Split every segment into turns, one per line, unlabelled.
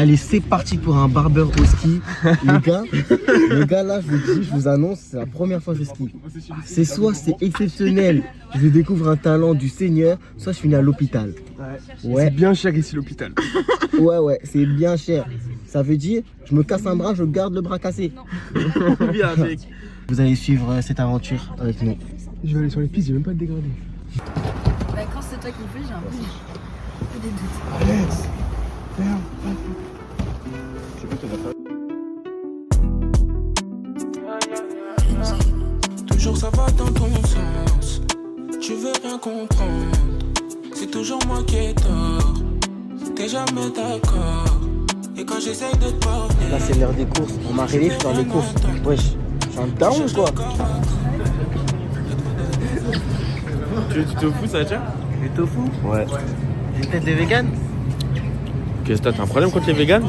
Allez, c'est parti pour un barbeur au ski. Les gars, là, je vous dis, je vous annonce, c'est la première fois que je skie. C'est soit c'est exceptionnel, je découvre un talent du Seigneur, soit je finis à l'hôpital.
Ouais. C'est bien cher ici l'hôpital.
Ouais, c'est bien cher. Ça veut dire, je me casse un bras, je garde le bras cassé.
Viens avec.
Vous allez suivre cette aventure avec nous.
Je vais aller sur les pistes, j'ai même pas de dégradé.
Bah, quand c'est toi qui le fais, j'ai un peu des doutes.
Alex, ferme.
Toujours ça va dans ton sens. Tu veux rien comprendre. C'est toujours moi qui ai tort. T'es jamais d'accord. Et quand j'essaie de te parler.
Là, c'est l'heure des courses. On m'a réveillé pour faire des courses. Wesh, je suis un down ou quoi?
Tu te fous ça, tiens?
Les tofu?
Ouais.
J'ai peut-être des véganes?
Qu'est-ce que t'as un problème contre les véganes?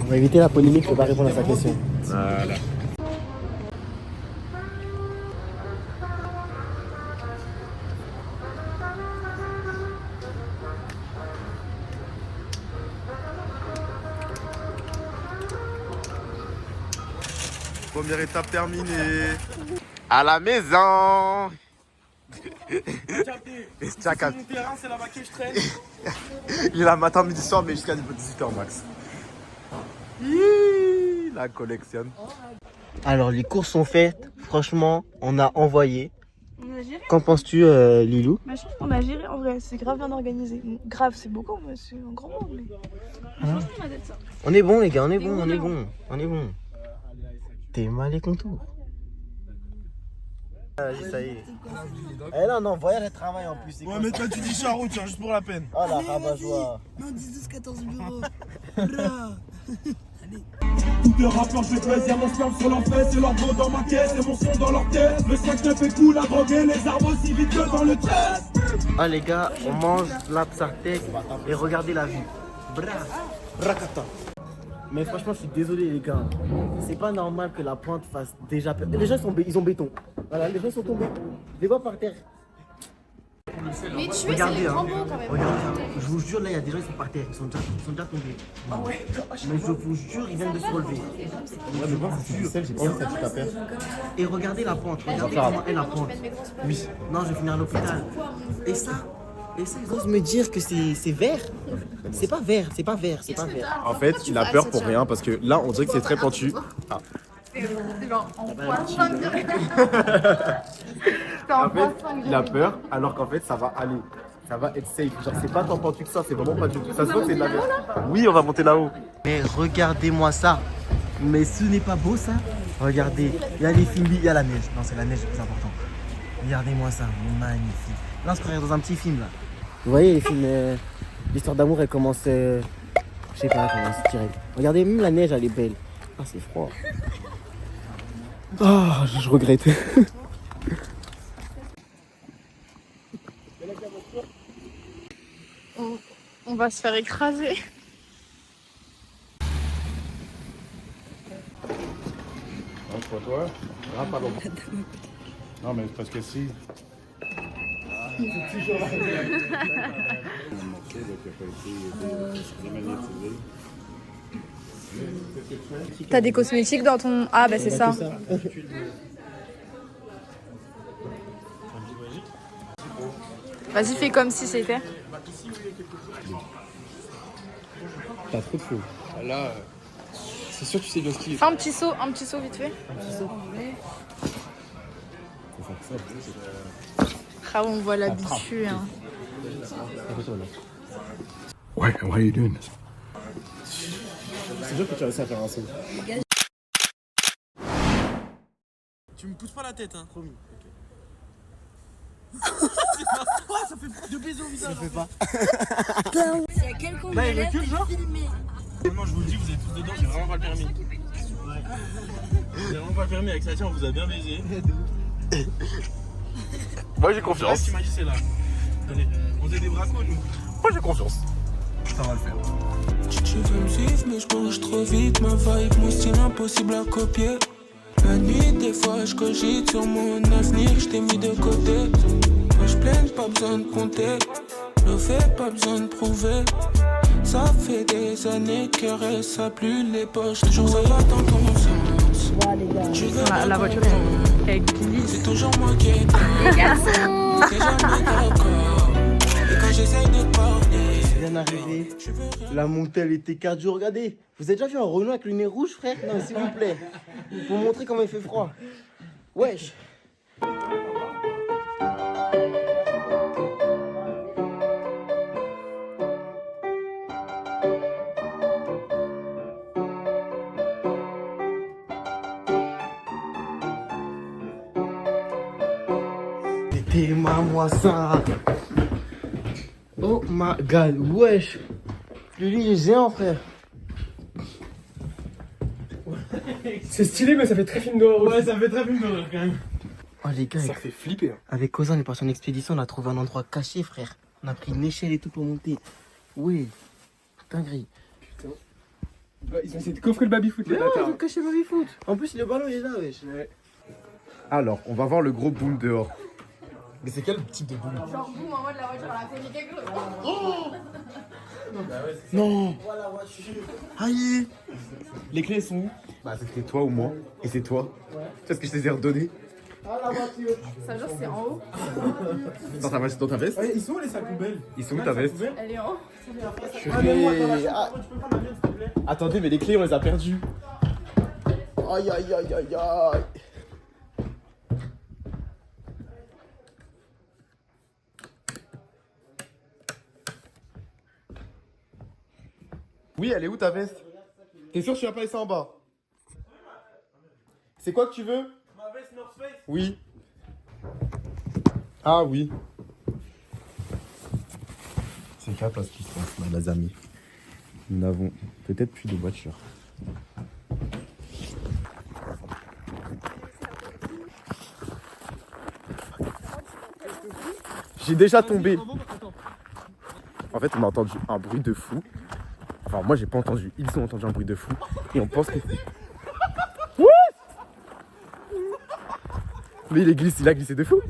On va éviter la polémique, je peux pas répondre à sa question.
Voilà. Première étape terminée. À la maison.
C'est mon terrain, c'est là-bas que je traîne.
Il est là matin, midi, soir, mais jusqu'à 18h max. Hiii, la collectionne.
Alors, les courses sont faites. Franchement, on a envoyé.
On a géré.
Qu'en penses-tu, Lilou?
Bah, je trouve qu'on a géré en vrai, c'est grave bien organisé. Grave, c'est beaucoup, mais c'est un grand mot. Mais... Franchement, on a d'être ça.
On est bon, les gars, on est bon, on est bon. On est bon. T'es mal les contours. Vas-y, ça y est. Eh non, voyage et travail en plus.
Ouais, mais toi, tu dis charou, tiens, juste pour la peine.
Oh la rabat-joie.
Non, 10-12-14 bureaux.
Tous les rappeurs, je baise, y'a mon sperme sur leurs fesses et leur dos dans ma caisse et mon son dans leur tête. Le 5-9 est cool à droguer, les arbres aussi vite que dans le 13.
Ah les gars, on mange la psartec et regardez la vue. Brakata. Mais franchement, je suis désolé les gars. C'est pas normal que la pointe fasse déjà peur. Les gens ils ont béton. Voilà, les gens sont tombés. Je les vois par terre.
Mais tu es, c'est
Regardez,
les
hein.
grands mots quand même.
Regardez, je vous jure, là, il y a des gens qui sont par terre. Ils sont déjà tombés.
Ah ouais.
Mais je vous jure, ils viennent de se relever.
Ouais, mais moi, c'est du sel, j'ai pas envie que ça tue ta perte.
Et regardez la pente. Regardez comment est la pente.
Oui.
Non, je vais finir à l'hôpital. Et ça, ils osent me dire que c'est vert. C'est pas vert, c'est pas vert, c'est pas vert.
En fait, il a peur pour rien parce que là, on dirait que c'est très pentu. Ah.
C'est genre en poisson direct.
En fait, il a peur alors qu'en fait, ça va aller. Ça va être safe. Genre, c'est pas tant pentu que ça, c'est vraiment pas du tout. Ça se voit que c'est de la merde. Oui, on va monter là-haut.
Mais regardez-moi ça. Mais ce n'est pas beau ça. Regardez, il y a les films, il y a la neige. Non, c'est la neige le plus important. Regardez-moi ça, magnifique. Là, on se croirait dans un petit film là. Vous voyez les films, l'histoire d'amour elle commence, je sais pas comment se tirer. Regardez, même la neige elle est belle. Ah, c'est froid.
Ah, je regrette.
On va se faire écraser.
Entre toi, pas longtemps. Non, mais parce que si.
T'as des cosmétiques dans ton... Ah bah c'est ça. Vas-y, fais comme si c'était.
T'as trop de feu. Là, c'est sûr que tu sais bien skier.
Fais un petit saut vite fait. Ah, on voit l'habitude. Hein.
Why are you doing this? C'est sûr que tu as réussi à faire un saut.
Tu me pousses pas la tête, hein.
Promis.
Ça fait deux bisous au visage.
Je fais pas.
S'il y a quelqu'un qui
il
est
recule, genre
filmé.
Moi, je vous le dis, vous êtes tous dedans, j'ai vraiment pas le permis. J'ai vraiment pas le permis avec Satya, on vous a bien baisé.
Moi j'ai
Le
confiance.
reste, tu m'as dit, c'est là. Tenez, on faisait des bracos, nous.
Moi j'ai confiance. Ça va le faire.
Tu veux me suivre, mais je bouge trop vite. Ma vibe, mon style impossible à copier. La nuit, des fois, je cogite sur mon avenir, je t'ai mis de côté. Moi, je plains, pas besoin de compter. Le fait, pas besoin de prouver. Ça fait des années que reste à plus les poches. Toujours ça va dans ton sens. Tu veux
La voiture elle glisse.
c'est toujours moi qui ai tort. T'es jamais d'accord. Et quand j'essaye de te parler,
Bien arrivé. La montée, elle était cardio. Regardez, vous avez déjà vu un Renault avec le nez rouge, frère? Non, s'il vous plaît. Pour montrer comment il fait froid. Wesh. C'était moi ça. Oh my god, wesh. Le lit est géant, frère.
C'est stylé, mais ça fait très film d'horreur.
Ouais, ça fait très film d'horreur quand même.
Oh les gars,
Ça fait flipper. Hein.
avec Cousin, on est parti en expédition, on a trouvé un endroit caché, frère. On a pris une échelle et tout pour monter. Oui, dinguerie.
Bah, ils ont essayé de coffrer le baby-foot, les
Mais
bâtards.
ils ont caché le baby-foot. En plus, le ballon il est là, wesh.
Alors, on va voir le gros boom dehors.
Mais c'est quel type de boule?
Genre, boum, en mode la voiture, elle a fait quelque chose.
Non. Aïe.
Les clés sont où?
Bah, c'était toi ou moi. Et c'est toi. Parce que je te les ai redonnés.
Ça veut dire que c'est en haut.
Dans ta veste.
Ils sont où les sacs poubelles?
Ils sont où ta veste?
Elle est en haut.
Attendez, mais les clés, on les a perdues.
Aïe, aïe, aïe, aïe, aïe.
Oui, elle est où ta veste? T'es sûr que tu vas pas laisser en bas? C'est quoi que tu veux? Ma veste North Face. Oui. Ah oui. C'est catastrophe ce qui se passe là, les amis. Nous n'avons peut-être plus de voiture. J'ai déjà tombé. En fait, on a entendu un bruit de fou. Enfin, moi, j'ai pas entendu. Ils ont entendu un bruit de fou. Et on pense que... What? Mais il a glissé de fou.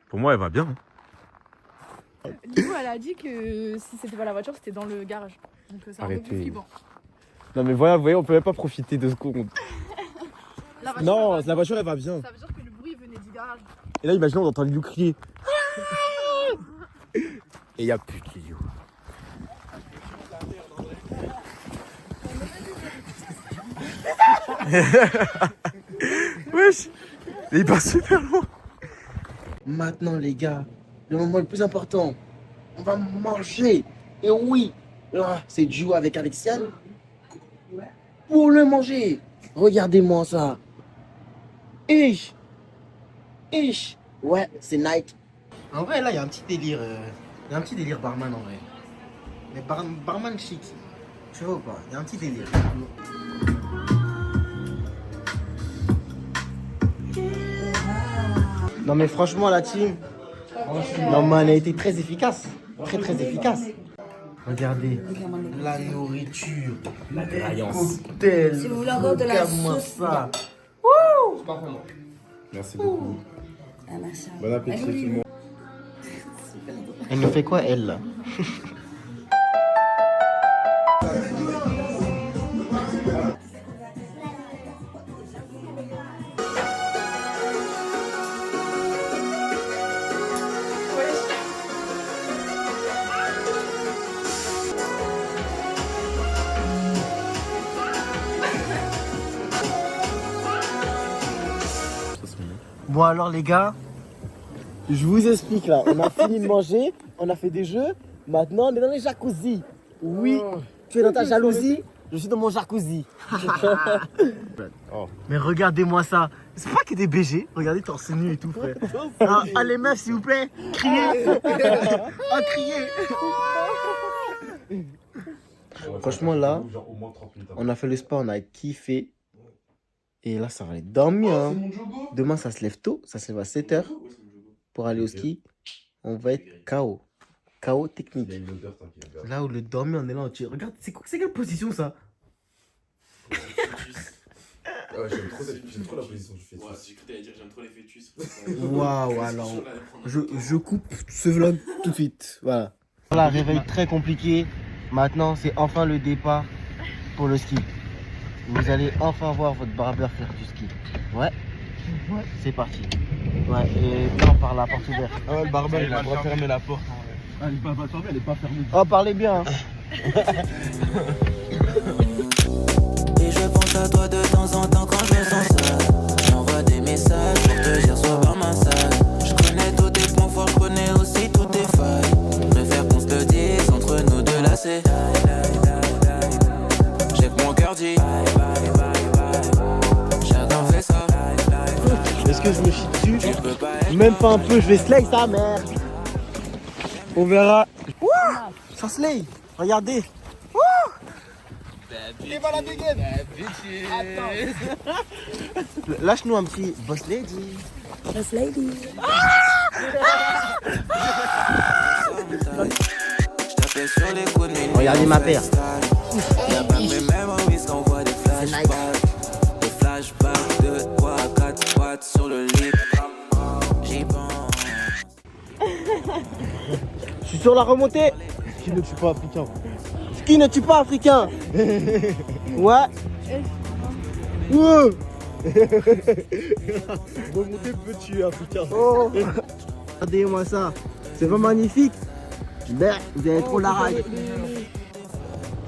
Pour moi, elle va bien.
Du coup, elle a dit que si c'était pas la voiture, c'était dans le garage. Donc c'est un peu plus
Arrêtez.
flippant.
Non, mais voilà, vous voyez, on peut même pas profiter de secondes.
La voiture,
Non,
elle va-
la voiture, elle va bien.
Ça veut dire que le bruit venait du garage.
Et là, imaginons, on entend Lilou crier. Et il n'y a plus de Lilou. Wesh, il passe super loin.
Maintenant, les gars, le moment le plus important, on va manger. Et oui, là, c'est duo avec Alexiane. Pour le manger. Regardez-moi ça. Ich. Ouais, c'est Nike. En vrai, là, il y a un petit délire. Il y a un petit délire barman en vrai. Mais barman chic. Tu vois ou pas? Il y a un petit délire. Non mais franchement la team, non mais elle a été très efficace, très efficace. Regardez, la nourriture, la croyance, cocktail,
Si vous voulez encore de la
regarde-moi
sauce,
ça.
Merci beaucoup.
Ah, machin.
Bon appétit tout le monde.
Elle nous fait quoi elle là? Bon alors les gars, je vous explique là, on a fini de manger, on a fait des jeux, maintenant on est dans les jacuzzi. Oui, tu es dans ta jalousie, je suis dans mon jacuzzi.
Oh.
Mais regardez-moi ça, c'est pas que des BG, regardez torse nu et tout frère. Ah les meufs s'il vous plaît, criez. Ah criez. Franchement là, on a fait le spa, on a kiffé. Et là ça va aller dormir. Hein. Demain ça se lève tôt, ça se lève à 7h pour aller au ski. On va être KO. KO technique. Là où le dormir on est là, regarde, c'est quelle position ça?
Ouais, j'aime trop la position du fœtus.
Ouais, j'ai cru que t'allais dire j'aime trop les fœtus.
Waouh, alors je coupe ce vlog tout de suite. Voilà. Voilà, réveil très compliqué. Maintenant, c'est enfin le départ pour le ski. Vous allez enfin voir votre barbeur faire du ski. Ouais. C'est parti. Ouais, et non, par la porte ouverte.
Ah ouais, le barbeur il a refermé la porte. Ah, elle est pas fermée, elle est pas fermée.
Oh, parlez bien. Hein.
Et je pense à toi de temps en temps quand je me sens seul. J'envoie des messages pour te dire sois par ma salle. Je connais tous tes points forts, je connais aussi toutes tes failles. Préfère qu'on se le dise entre nous deux là c'est. J'ai que mon cœur dit. Chacun fait ça.
Est-ce que je me chie dessus? Même pas un peu, je vais slay sa mère. On verra. Ouah, ça slay. Regardez.
Et voilà la dégaine.
Lâche-nous un petit boss lady.
Boss lady.
J't'appelle sur les coups de minuit.
Regardez ma paire.
Y'a pas mes memories qu'on voit des flashbacks. Des flashbacks de 3 à 4 watts sur le lit. J'y pense.
Je suis sur la remontée.
Qui ne tue pas africain?
Qui ne tue pas africain? Ouais. Ouais.
Remonter peut tuer africain.
Oh. Regardez-moi ça. C'est pas magnifique? Ben, vous avez trop la rage.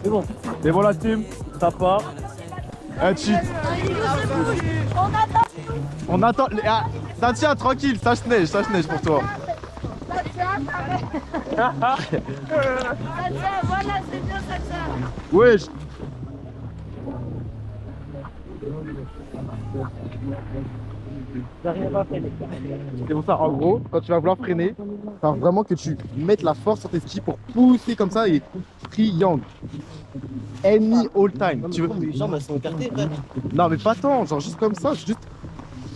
C'est bon. Et voilà team, ça part. Un cheat. On attend. Ah, ça tient tranquille, ça se neige pour toi.
Voilà, c'est bien ça.
Wesh. C'est pour ça, en gros, quand tu vas vouloir freiner, il faut vraiment que tu mettes la force sur tes skis pour pousser comme ça et triangle. Any all time. Tu veux...
Les jambes elles sont écartées, frère.
Non mais pas tant, genre juste comme ça, juste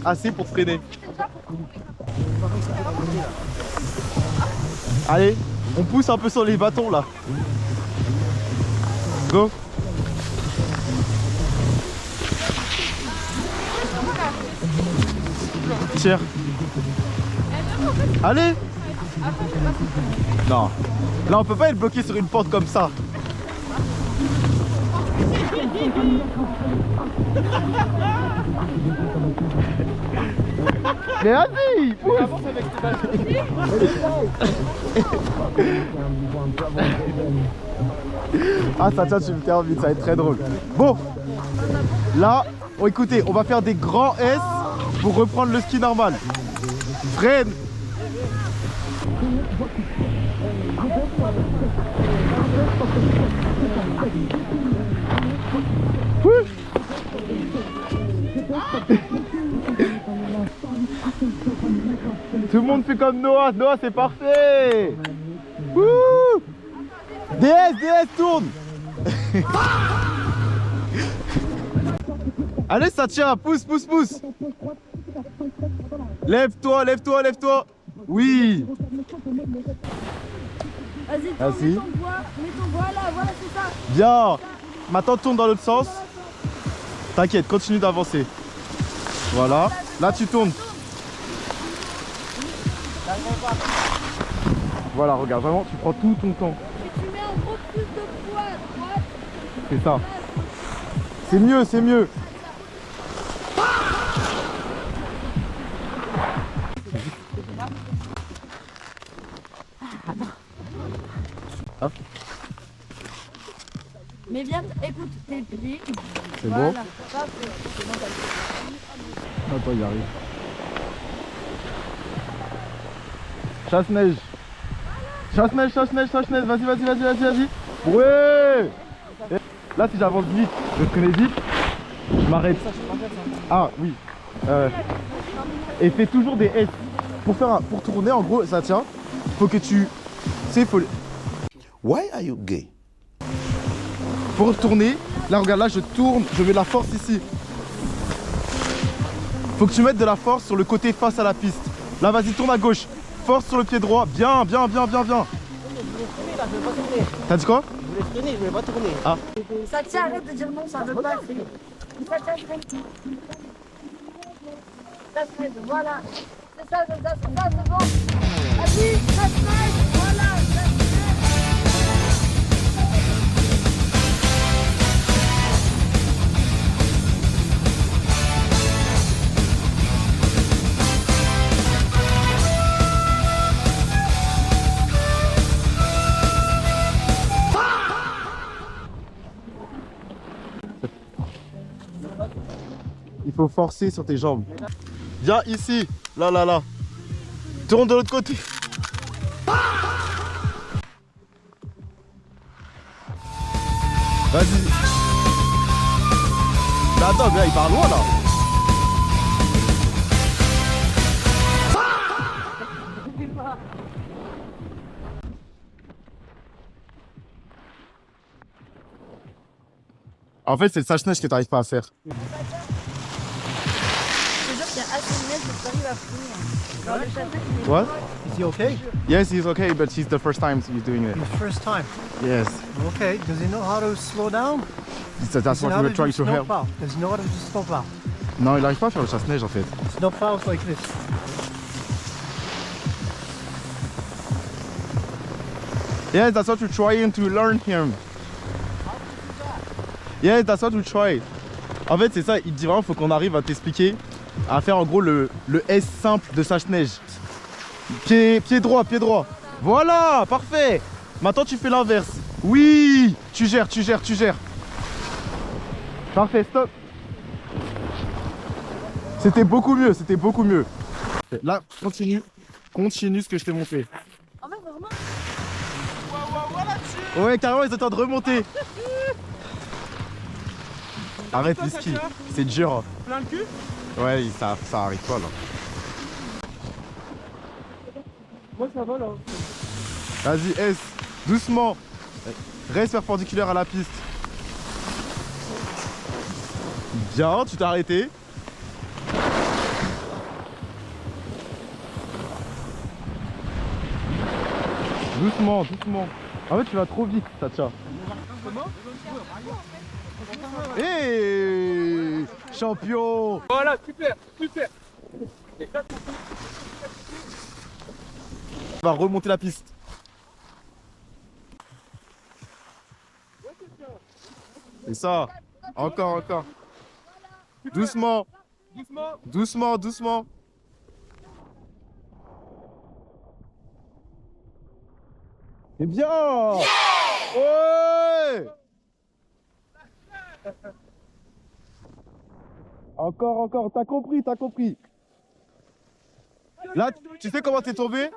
assez pour freiner. Allez, on pousse un peu sur les bâtons là. Go. Tire. Allez. Non. Là on peut pas être bloqué sur une porte comme ça. Mais vas-y, pousse. Ah ça tient, tu me termines, ça va être très drôle. Bon, là, oh, écoutez, on va faire des grands S pour reprendre le ski normal. Freine. Tout le monde fait comme Noah. Noah, c'est parfait. Wouh. DS, tourne. Allez, ça tient. Pousse. Lève-toi. Oui.
Vas-y, mets ton bois là, voilà, c'est ça.
Bien. Maintenant, tourne dans l'autre sens. T'inquiète, continue d'avancer. Voilà. Là, tu tournes. Voilà, regarde, vraiment, tu prends tout ton temps.
Et tu mets en gros plus de poids à droite.
C'est ça. C'est mieux. Hop.
Mais viens, écoute tes pieds.
C'est
Voilà.
bon. Attends, il arrive. Chasse-neige. Vas-y. Ouais. Là, si j'avance vite, je freine vite, je m'arrête. Ah oui. Et fais toujours des S. Pour tourner, en gros, ça tient. Faut que tu... C'est faut...
Why are you gay?
Pour tourner, là regarde, là je tourne, je mets de la force ici. Faut que tu mettes de la force sur le côté face à la piste. Là vas-y, tourne à gauche. Force sur le pied droit. Bien. T'as dit quoi?
Je voulais freiner, je voulais pas tourner.
Ah.
Ça tient, arrête de dire non, ça veut pas.
Voilà. C'est ça, c'est bon. Vas-y, ça se fait. Voilà, ça se
Il faut forcer sur tes jambes. Viens ici. Là, là, là. Tourne de l'autre côté. Vas-y. Mais attends, gars, il part loin là. En fait, c'est le sage-neige que t'arrives pas à faire.
Je te jure qu'il y a assez de neige que tu arrives à finir. Genre le château, il est
What?
Is he okay?
Yes, he's okay, but it's the first time he's doing it.
His first time.
Yes.
Okay. Does he know how to slow down?
That's
Does he
what
know
we
how
were trying
do
to help.
snowplow? Does he know how to do snowplow?
Non, il arrive pas à faire le chasse-neige en fait.
Snowplows like this.
Yes, that's what we're trying to learn him. Yes, that's what we try. En fait, c'est ça, il dit vraiment, faut qu'on arrive à t'expliquer, à faire en gros le S simple de sage-neige. Pied droit, pied droit. Voilà, parfait. Maintenant, tu fais l'inverse. Oui, tu gères. Parfait, stop. C'était beaucoup mieux. Là, continue ce que je t'ai montré.
En fait, vraiment.
Ouais, carrément, ils sont en train de remonter. Arrête les skis, c'est dur.
Plein le cul?
Ouais, ça arrive pas là.
Moi ça va là.
Vas-y, S, doucement. Reste perpendiculaire à la piste. Bien, tu t'es arrêté. Doucement. En fait, tu vas trop vite, Sacha. Hey, champion.
Voilà, super.
On va remonter la piste. C'est ça. Encore. Doucement. C'est bien. Ouais. Encore. T'as compris. Là, tu sais comment t'es tombé?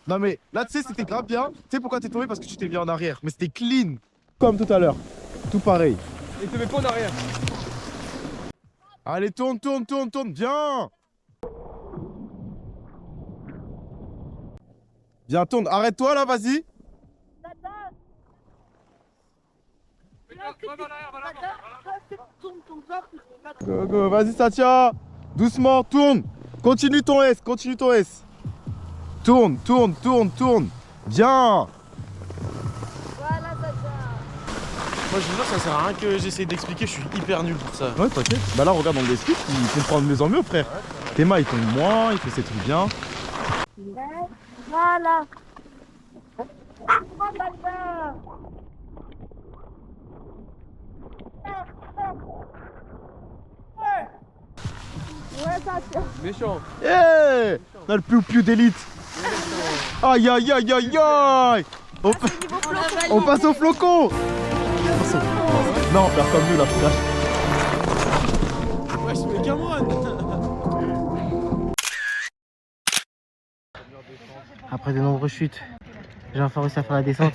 Non mais là, tu sais, c'était grave bien. Tu sais pourquoi t'es tombé? Parce que tu t'es mis en arrière. Mais c'était clean. Comme tout à l'heure. Tout pareil.
Et te mets pas en arrière.
Allez, tourne. Bien. Bien, tourne. Arrête-toi là, vas-y. Go. Vas-y, Satya. Doucement, tourne. Continue ton S. Tourne. Bien.
Voilà, Sacha.
Moi je vous jure, ça sert à rien que j'essaye d'expliquer, je suis hyper nul pour ça.
Ouais, t'inquiète. Bah là, regarde dans le skis, il comprend de mieux en mieux, frère. Théma, il tombe moins, il fait ses trucs bien.
Voilà. Ouais, Sacha.
Méchant.
Yeah, on a le piou d'élite. Aïe. On passe au flocon. Non, faire comme nous, là, frère.
Ouais, je fais qu'un moine. Après de nombreuses chutes, j'ai enfin réussi à faire la descente.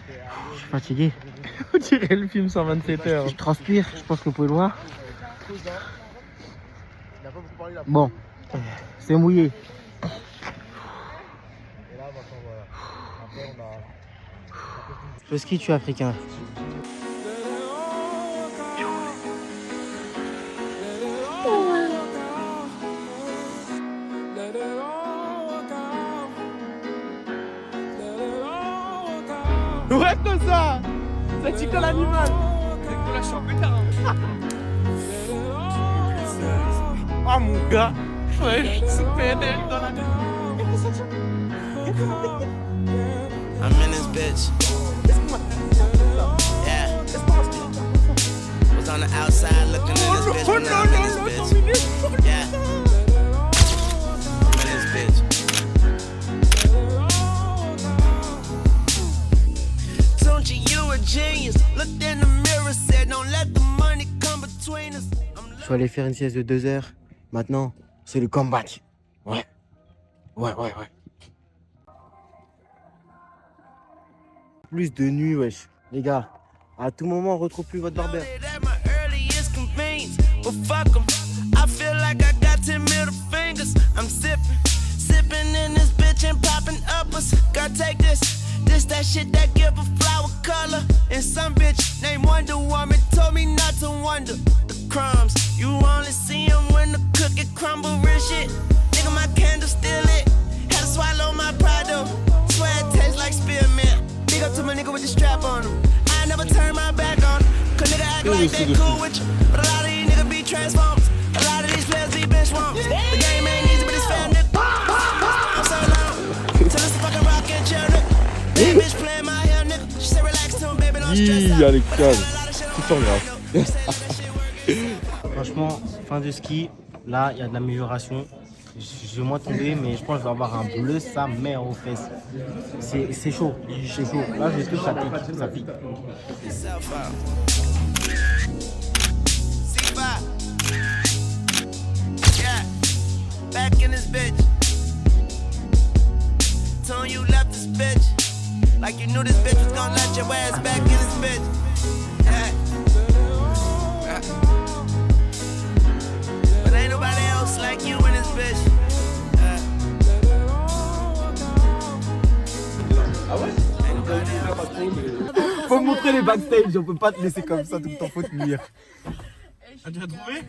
Je suis fatigué.
On dirait le film 127 heures.
Je transpire, je pense que vous pouvez le voir. Bon, c'est mouillé. Le ski, tu es africain.
Ouais, comme ça. Ça tique à l'animal. C'est que là, je suis en pétard.
Oh mon gars. Ouais, je suis pédé dans la
I'm in this bitch. Yeah. Was on the outside looking in this bitch, but now I'm in this bitch. Yeah. I'm in this bitch. Don't you a genius? Looked in the mirror, said don't let the money come between us.
Je suis allé faire une sieste de 2 heures. Maintenant, c'est le comeback. Ouais. Plus de nuit, wesh. Les gars, à tout moment, on retrouve plus votre barbère.
But fuck 'em, I feel like I got 10 middle fingers. I'm sipping in this bitch and popping uppers. Gotta take this that shit that give a flower color. And some bitch named Wonder Woman told me not to wonder. The crumbs, you only see them when the cookie crumble, real shit. Nigga, my candle still lit. Had to swallow my pride though. Swear it tastes like spearmint. Big up to my nigga with the strap on him. I never turn my back on him. Cause nigga act like they cool with you. But a lot of these niggas be transformers. A lot of these players be bench swamps. The game ain't easy, but it's fair, nigga. I'm so long. Till it's fucking rock and chill, nigga. That bitch playing my hair, nigga. She said relax to him, baby, don't stress out.
Allez, calme. Tout en grave.
Franchement, fin de ski, là, il y a de l'amélioration. Je vais moins tomber, mais je pense que je vais avoir un bleu sa mère aux fesses. C'est chaud, c'est chaud. Là, je touche, ça pique.
Yeah, back in this bitch. Telling you left this bitch. Like you knew this bitch was gonna let your ass back in this bitch. But ain't nobody else like you in this bitch.
Faut me montrer les backstage, on peut pas te laisser comme ça tout le temps, faut te nuire.
Ah, tu as trouvé?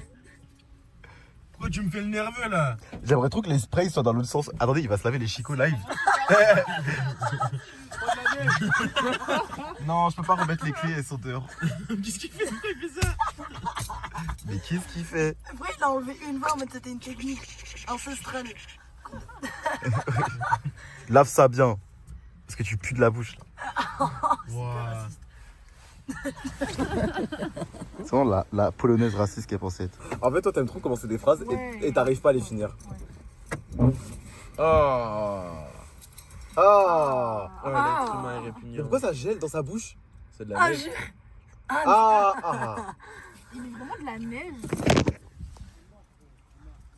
Pourquoi tu me fais le nerveux là?
J'aimerais trop que les sprays soient dans l'autre sens. Attendez, il va se laver les chicots live. Non, je peux pas remettre les clés, elles sont dehors.
Qu'est-ce qu'il fait? Pourquoi il fait ça?
Mais qu'est-ce qu'il fait?
Après, il l'a enlevé une fois, mais c'était une technique ancestrale.
Lave ça bien. Parce que tu pues de la bouche là. C'est vraiment la polonaise raciste qui est pensée être. En fait, toi t'aimes trop commencer des phrases et t'arrives pas à les finir. Mais pourquoi ça gèle dans sa bouche? C'est de la neige.
Il est vraiment de la neige.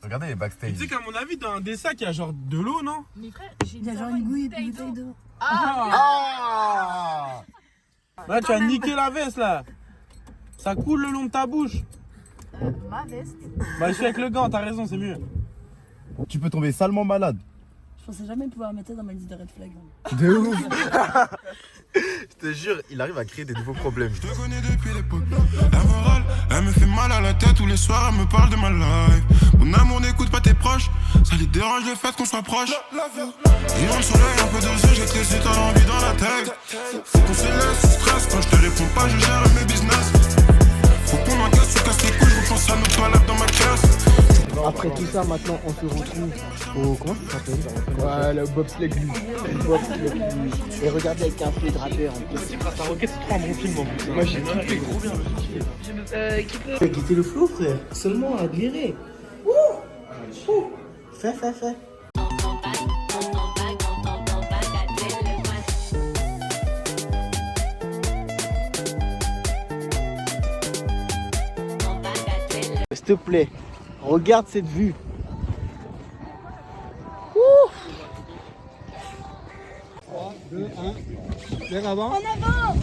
Regardez les backstage.
Tu sais qu'à mon avis, dans un des sacs, il y a genre de l'eau, non?
Mais frère, il y a genre une bouteille d'eau.
Là, tu as niqué la veste là. Ça coule le long de ta bouche.
Ma veste.
Bah, je suis avec le gant, t'as raison, c'est mieux.
Tu peux tomber salement malade.
Je pensais jamais pouvoir mettre ça dans ma liste de red flag.
De ouf. Je te jure, il arrive à créer des nouveaux problèmes.
Je te connais depuis l'époque. La morale, elle me fait mal à la tête tous les soirs, elle me parle de ma life. Mon amour n'écoute pas tes proches, ça les dérange le fait qu'on soit proche. Ayant le soleil, un peu de jeu, j'ai que si t'as l'envie dans la tête. Faut qu'on se laisse sous stress, quand je te réponds pas, je gère mes business. Faut qu'on encaisse, tu casses les couilles, je repense à nos toilettes dans ma caisse.
Après tout ça, maintenant, on se retrouve au... Comment ça s'appelle?
Ouais, le bobsleigh glue.
Et regardez avec un peu de rappeur en plus.
C'est trop un bon film en plus. Moi j'ai kiffé gros bien.
Fais quitter le flou, frère. Seulement à virer. Fais. S'il te plaît, regarde cette vue. Ouh. 3, 2, 1. Vers avant. En avant.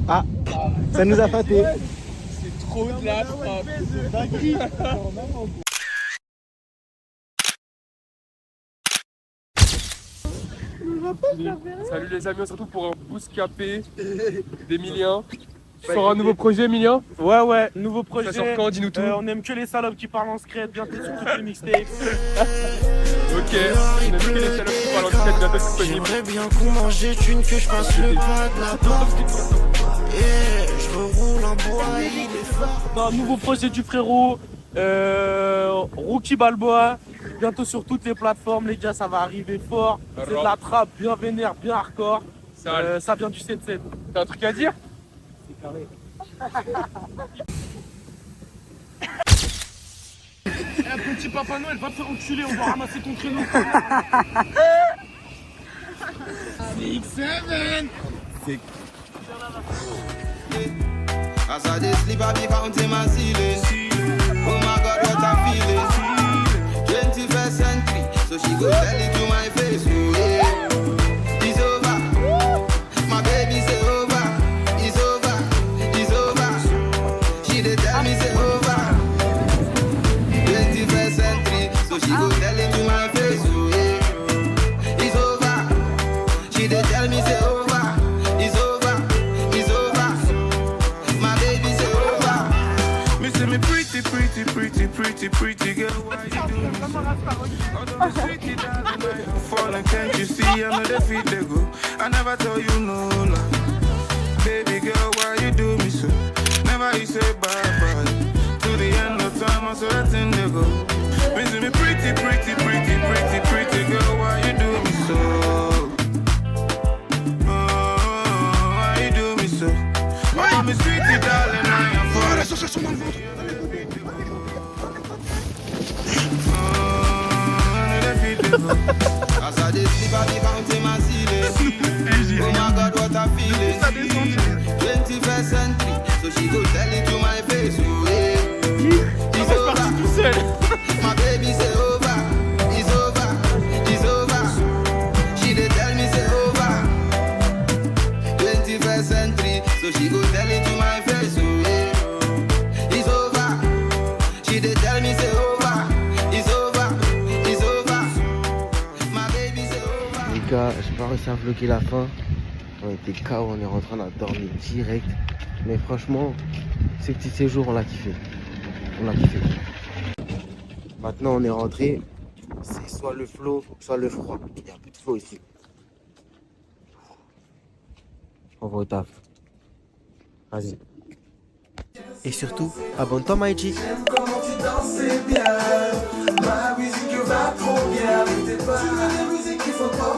Ah, ça nous a pâté.
C'est trop de la frappe.
Salut les amis, on se retrouve pour un bouscapé d'Emilien. Tu sors un nouveau projet, Emilien?
Ouais, nouveau projet.
Ça sort quand? Dis-nous tout.
On aime que les salopes qui parlent en secret, bientôt sur toutes les mixtapes.
Ok, on aime que les salopes qui parlent en secret, bientôt disponible.
J'aimerais bien qu'on mange des thunes, que je passe le pas de la porte. Yeah, je roule en
Non, nouveau projet du frérot, Rookie Balboa, bientôt sur toutes les plateformes, les gars, ça va arriver fort. C'est de la trappe bien vénère, bien hardcore. Ça vient du 7-7. T'as un truc à dire? C'est carré. Un petit Papa Noël, va te faire enculer, on va ramasser ton créneau. 6-7.
As I dey sleep, I be counting my ceiling. Oh my God, what I'm feeling. 21st century, so she go tell it to my face. Oh yeah, it's over. My baby say over. It's over. It's over. She dey tell me say over. 21st century, so she go tell it to my face. Oh yeah, it's over. She dey tell me say over. It's over. It's over. My baby say over. Me say me pretty girl, why you do me so? Although me sweetie darling, I am falling, can't you see I'm not the feet they go? I never tell you no lie. Baby girl, why you do me so? Never you say bye-bye. To the end of time, I saw that thing they go. Me say me pretty girl, why you do me so? Oh, why you do me so? Why me sweetie darling, I am falling. As I dey sleep, I be counting my ceiling. Oh my God, what I'm feeling. 21st century, so she go tell it to my face. Oh yeah, it's over. My baby say over. It's over. It's over. She dey tell me say over. 21st century, so she go tell it to my face. Oh yeah, it's over. She dey tell me say over.
J'ai pas réussi à vlogger la fin. On était KO, on est rentré, on a dormi direct. Mais franchement, ce petit séjour, on l'a kiffé. On l'a kiffé. Maintenant, on est rentré. C'est soit le flow, soit le froid. Il y a un peu de flow ici. On va au taf. Vas-y. Et surtout, abonne-toi, Maïchi.
J'aime comment tu danses bien. Ma musique va trop bien. Tu veux des musiques, il faut pas.